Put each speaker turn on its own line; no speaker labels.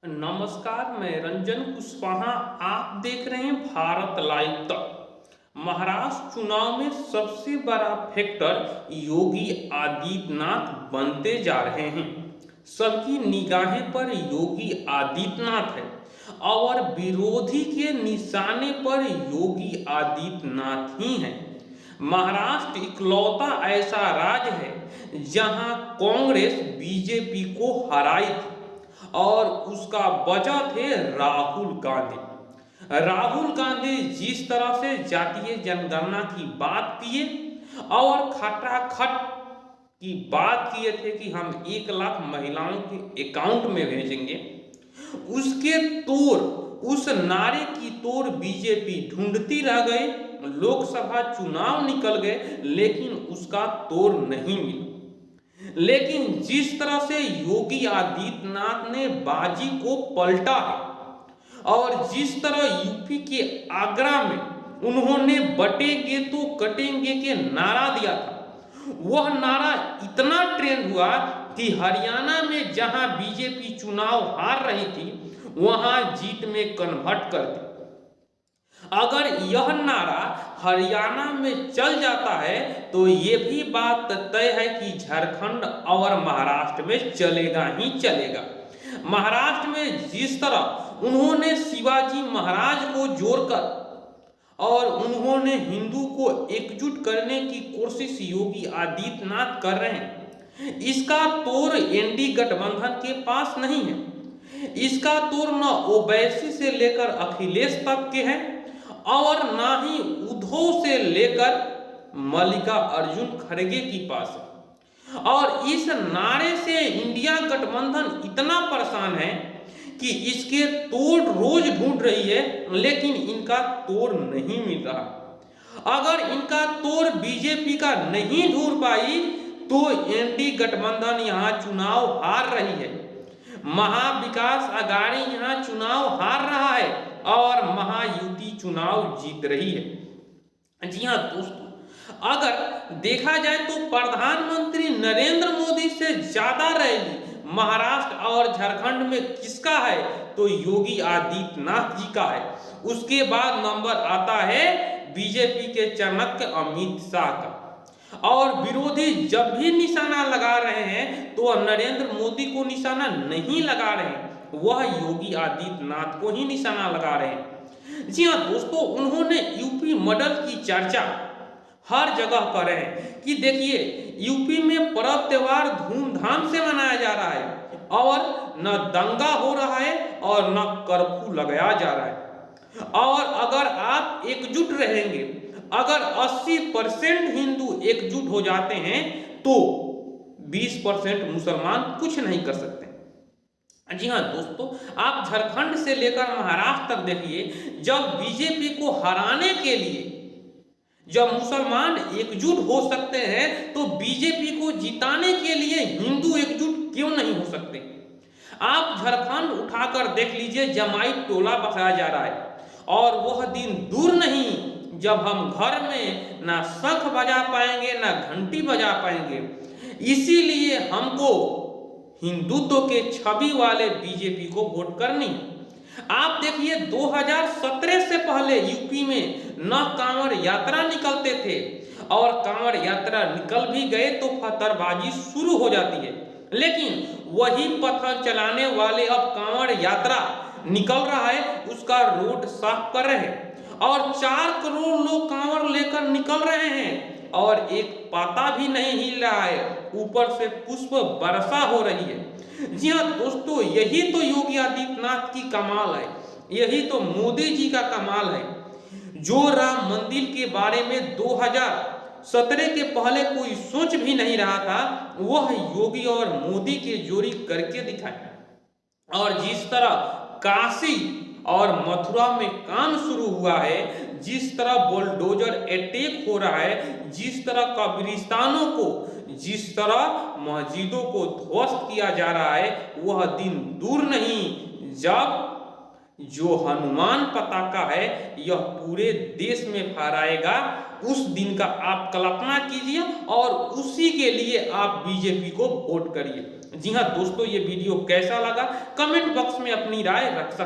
नमस्कार, मैं रंजन कुशवाहा। आप देख रहे हैं भारत लाइव तक। महाराष्ट्र चुनाव में सबसे बड़ा फैक्टर योगी आदित्यनाथ बनते जा रहे हैं। सबकी निगाहें पर योगी आदित्यनाथ है और विरोधी के निशाने पर योगी आदित्यनाथ ही हैं। महाराष्ट्र इकलौता ऐसा राज्य है जहां कांग्रेस बीजेपी को हराई थी और उसका वजह थे राहुल गांधी। राहुल गांधी जिस तरह से जातीय जनगणना की बात किए और खटाखट की बात किए थे कि हम 1 लाख महिलाओं के अकाउंट में भेजेंगे, उसके तोड़, उस नारे की तोड़ बीजेपी ढूंढती रह गई। लोकसभा चुनाव निकल गए लेकिन उसका तोड़ नहीं मिला। लेकिन जिस तरह से योगी आदित्यनाथ ने बाजी को पलटा है और जिस तरह यूपी के आगरा में उन्होंने बटेंगे तो कटेंगे के नारा दिया था, वह नारा इतना ट्रेंड हुआ कि हरियाणा में जहां बीजेपी चुनाव हार रही थी वहां जीत में कन्वर्ट कर दी। अगर यह नारा हरियाणा में चल जाता है तो ये भी बात तय है कि झारखंड और महाराष्ट्र में चलेगा ही चलेगा। महाराष्ट्र में जिस तरह उन्होंने शिवाजी महाराज को जोड़कर और उन्होंने हिंदू को एकजुट करने की कोशिश योगी आदित्यनाथ कर रहे हैं, इसका तोड़ एनडी गठबंधन के पास नहीं है। इसका तोड़ न ओवैसी से लेकर अखिलेश तक के हैं और ना ही उद्धव से लेकर मल्लिकार्जुन खड़गे की पास है। और इस नारे से इंडिया गठबंधन इतना परेशान है कि इसके तोड़ रोज ढूंढ रही है लेकिन इनका तोड़ नहीं मिल रहा। अगर इनका तोड़ बीजेपी का नहीं ढूंढ पाई तो एनडी गठबंधन यहाँ चुनाव हार रही है, महाविकास आघाड़ी यहाँ चुनाव हार रहा है और महायुति चुनाव जीत रही है। जी हाँ दोस्तों, अगर देखा जाए तो प्रधानमंत्री नरेंद्र मोदी से ज्यादा रैली महाराष्ट्र और झारखंड में किसका है तो योगी आदित्यनाथ जी का है। उसके बाद नंबर आता है बीजेपी के चाणक्य अमित शाह का। और विरोधी जब भी निशाना लगा रहे हैं तो नरेंद्र मोदी को निशाना नहीं लगा रहे हैं, वह योगी आदित्यनाथ को ही निशाना लगा रहे हैं। जी हाँ दोस्तों, उन्होंने यूपी मॉडल की चर्चा हर जगह कर रहे हैं कि देखिए यूपी में पर्व त्योहार धूमधाम से मनाया जा रहा है और न दंगा हो रहा है और न कर्फ्यू लगाया जा रहा है। और अगर आप एकजुट रहेंगे, अगर 80% हिंदू एकजुट हो जाते हैं तो 20% मुसलमान कुछ नहीं कर सकते। जी हाँ दोस्तों, आप झारखंड से लेकर महाराष्ट्र तक देखिए, जब बीजेपी को हराने के लिए जब मुसलमान एकजुट हो सकते हैं तो बीजेपी को जिताने के लिए हिंदू एकजुट क्यों नहीं हो सकते। आप झारखंड उठाकर देख लीजिए, जमाई टोला बसाया जा रहा है और वह दिन दूर नहीं जब हम घर में ना शंख बजा पाएंगे ना घंटी बजा पाएंगे। इसीलिए हमको हिंदुत्व के छवि वाले बीजेपी को वोट करनी। आप देखिए 2017 से पहले यूपी में न कांवड़ यात्रा निकलते थे और कांवड़ यात्रा निकल भी गए तो पत्थरबाजी शुरू हो जाती है, लेकिन वही पत्थर चलाने वाले अब कांवड़ यात्रा निकल रहा है, उसका रोड साफ कर रहे हैं और 4 करोड़ लोग कांवड़ लेकर निकल रहे हैं और एक पाता भी नहीं हिल रहा है, ऊपर से पुष्प वर्षा हो रही है। जी हाँ दोस्तों, यही तो योगी आदित्यनाथ की कमाल है, यही तो मोदी जी का कमाल है। जो राम मंदिर के बारे में 2017 के पहले कोई सोच भी नहीं रहा था, वह योगी और मोदी के जोड़ी करके दिखाया। और जिस तरह काशी और मथुरा में काम शुरू हुआ है, जिस तरह बुलडोजर अटैक हो रहा है, जिस तरह कब्रिस्तानों को, जिस तरह मस्जिदों को ध्वस्त किया जा रहा है, वह दिन दूर नहीं जब जो हनुमान पताका है यह पूरे देश में फहराएगा उस दिन का आप कल्पना कीजिए और उसी के लिए आप बीजेपी को वोट करिए। जी हाँ दोस्तों, ये वीडियो कैसा लगा कमेंट बॉक्स में अपनी राय रख सकते हैं।